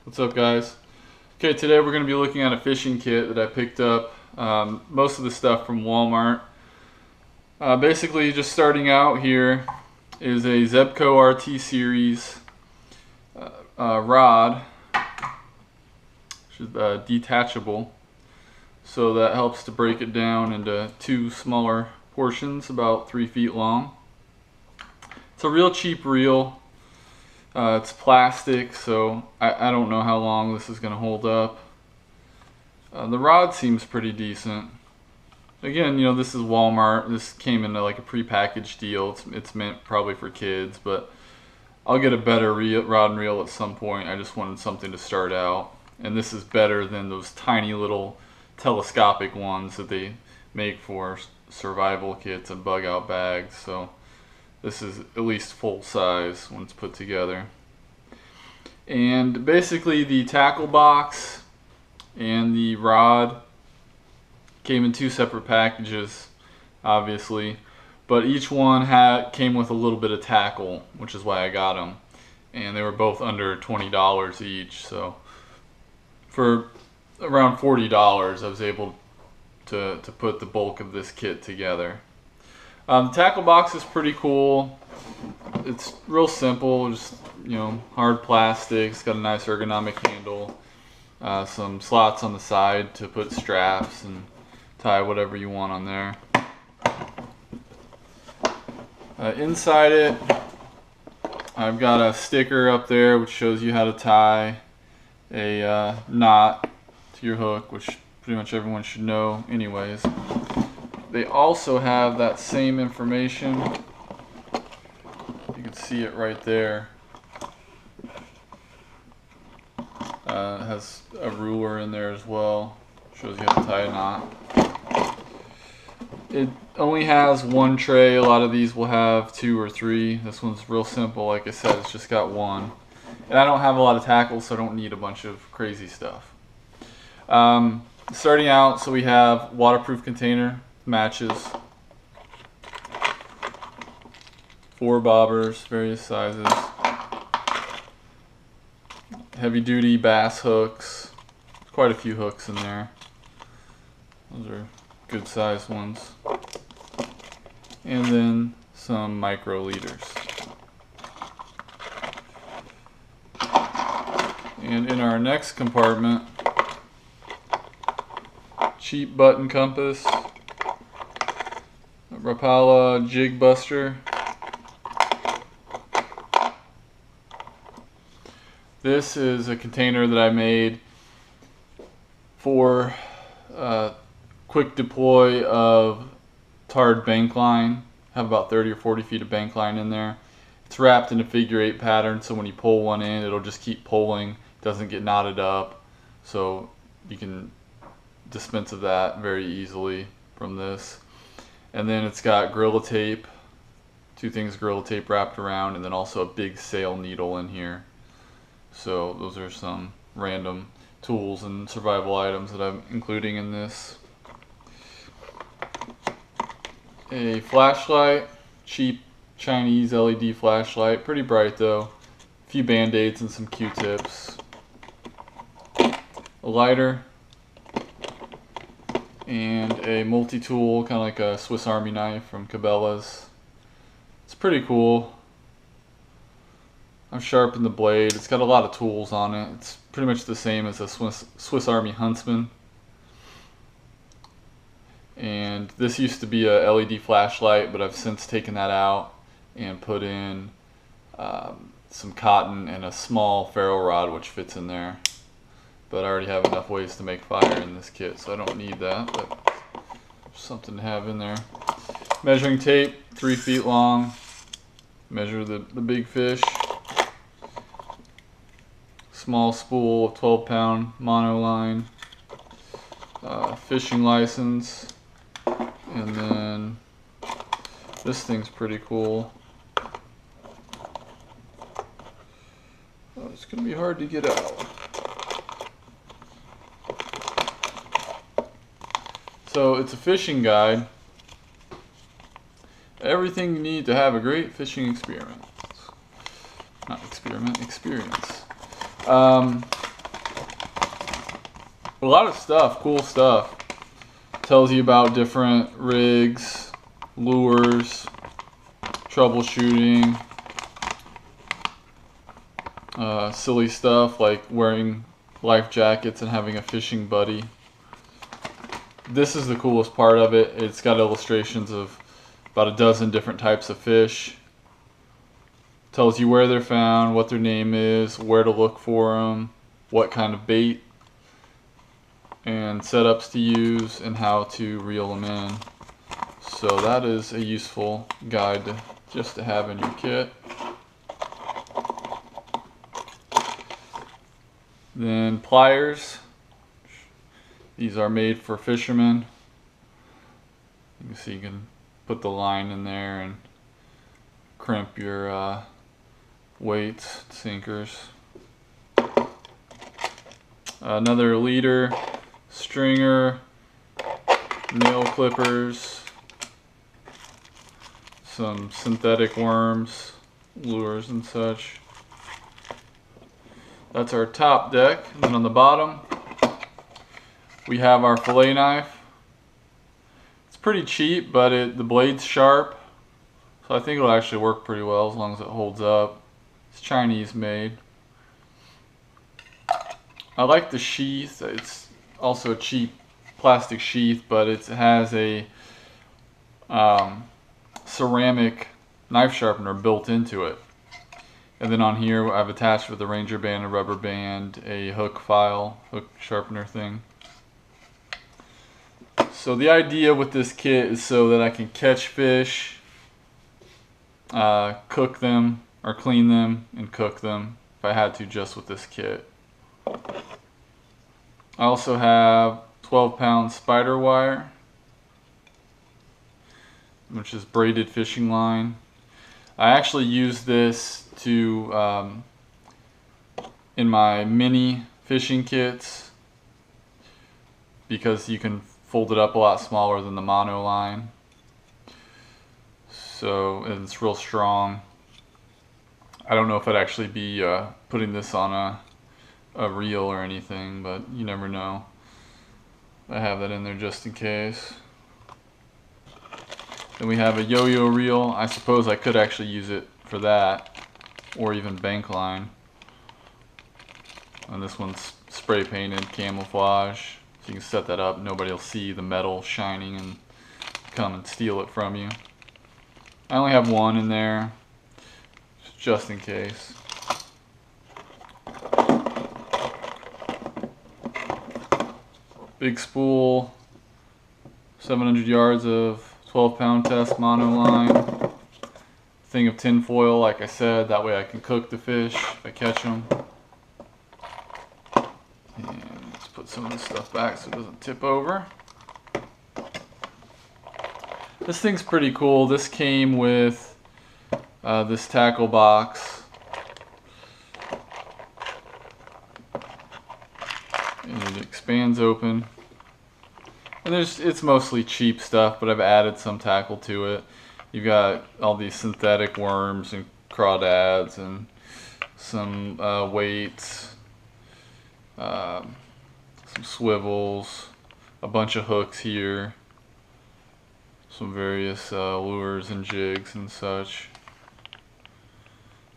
What's up, guys? Okay, today we're going to be looking at a fishing kit that I picked up. Most of the stuff from Walmart. Basically, just starting out here is a Zebco RT series rod, which is detachable. So that helps to break it down into two smaller portions, about 3 feet long. It's a real cheap reel. It's plastic, so I don't know how long this is going to hold up. The rod seems pretty decent. Again, this is Walmart. This came in like a pre-packaged deal. It's meant probably for kids, but I'll get a better rod and reel at some point. I just wanted something to start out. And this is better than those tiny little telescopic ones that they make for survival kits and bug out bags. So this is at least full size when it's put together. And basically the tackle box and the rod came in two separate packages, obviously, but each one came with a little bit of tackle, which is why I got them. And they were both under $20 each, so for around $40 I was able to put the bulk of this kit together. The tackle box is pretty cool. It's real simple, just hard plastic. It's got a nice ergonomic handle, some slots on the side to put straps and tie whatever you want on there. Inside it, I've got a sticker up there which shows you how to tie a knot to your hook, which pretty much everyone should know anyways. They also have that same information. You can see it right there. It has a ruler in there as well. Shows you how to tie a knot. It only has one tray. A lot of these will have 2 or 3. This one's real simple. Like I said, it's just got one. And I don't have a lot of tackle, so I don't need a bunch of crazy stuff. Starting out, so we have waterproof container, matches, 4 bobbers, various sizes, heavy duty bass hooks, quite a few hooks in there. Those are good sized ones. And then some micro leaders. And in our next compartment, cheap button compass, Rapala jig buster. This is a container that I made for quick deploy of tarred bank line. Have about 30 or 40 feet of bank line in there. It's wrapped in a figure 8 pattern, so when you pull one in, it'll just keep pulling. It doesn't get knotted up, so you can dispense of that very easily from this. And then it's got Gorilla Tape, 2 things Gorilla Tape wrapped around, and then also a big sail needle in here. So those are some random tools and survival items that I'm including in this. A flashlight, cheap Chinese LED flashlight, pretty bright though. A few band-aids and some Q-tips. A lighter. And a multi-tool, kind of like a Swiss Army knife from Cabela's. It's pretty cool. I've sharpened the blade. It's got a lot of tools on it. It's pretty much the same as a Swiss Army Huntsman. And this used to be a LED flashlight, but I've since taken that out and put in some cotton and a small ferro rod which fits in there. But I already have enough ways to make fire in this kit, so I don't need that, but something to have in there. Measuring tape, 3 feet long. Measure the big fish. Small spool of 12-pound monoline. Fishing license. And then this thing's pretty cool. Oh, it's going to be hard to get out. So it's a fishing guide. Everything you need to have a great fishing experience. Not experiment, experience. A lot of stuff, cool stuff. Tells you about different rigs, lures, troubleshooting, silly stuff like wearing life jackets and having a fishing buddy. This is the coolest part of it. It's got illustrations of about a dozen different types of fish. Tells you where they're found, what their name is, where to look for them, what kind of bait, and setups to use, and how to reel them in. So that is a useful guide just to have in your kit. Then pliers. These are made for fishermen. You can see you can put the line in there and crimp your weights, sinkers. Another leader, stringer, nail clippers, some synthetic worms, lures and such. That's our top deck. And then on the bottom we have our fillet knife. It's pretty cheap, but the blade's sharp, so I think it'll actually work pretty well as long as it holds up. It's Chinese made. I like the sheath. It's also a cheap plastic sheath, but it has a ceramic knife sharpener built into it. And then on here I've attached with a Ranger band, a rubber band, a hook file, hook sharpener thing. So the idea with this kit is so that I can catch fish, cook them, or clean them and cook them if I had to just with this kit. I also have 12-pound spider wire, which is braided fishing line. I actually use this to in my mini fishing kits because you can fold it up a lot smaller than the mono line. So, and it's real strong. I don't know if I'd actually be putting this on a reel or anything, but you never know. I have that in there just in case. Then we have a yo-yo reel. I suppose I could actually use it for that, or even bank line. And this one's spray painted camouflage, so you can set that up. Nobody will see the metal shining and come and steal it from you. I only have one in there, just in case. Big spool, 700 yards of 12-pound test mono line. Thing of tin foil, like I said, that way I can cook the fish if I catch them. And let's put some of this stuff back so it doesn't tip over. This thing's pretty cool. This came with this tackle box. And it expands open. And it's mostly cheap stuff, but I've added some tackle to it. You've got all these synthetic worms and crawdads and some weights, some swivels, a bunch of hooks here, some various lures and jigs and such.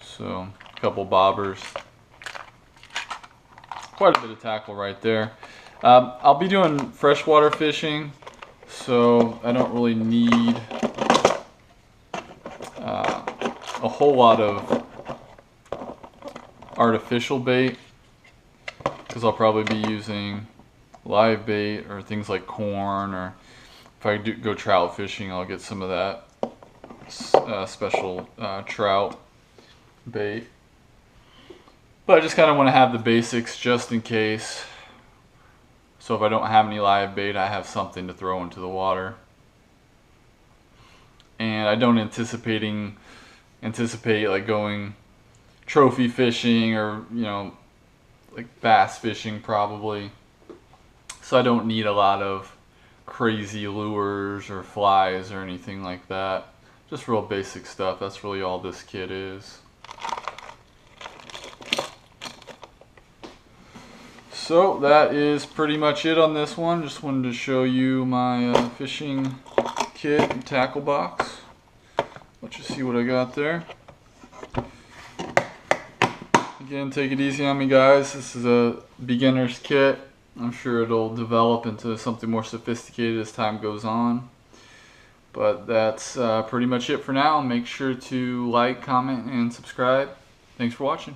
So, a couple bobbers. Quite a bit of tackle right there. I'll be doing freshwater fishing, so I don't really need a whole lot of artificial bait, because I'll probably be using live bait or things like corn, or if I do go trout fishing, I'll get some of that special trout bait. But I just kind of want to have the basics just in case. So if I don't have any live bait, I have something to throw into the water. And I don't anticipate like going trophy fishing or, you know, like bass fishing probably. So I don't need a lot of crazy lures or flies or anything like that. Just real basic stuff. That's really all this kit is. So that is pretty much it on this one. Just wanted to show you my fishing kit and tackle box. Let's just see what I got there. Again, take it easy on me, guys. This is a beginner's kit. I'm sure it'll develop into something more sophisticated as time goes on. But that's pretty much it for now. Make sure to like, comment, and subscribe. Thanks for watching.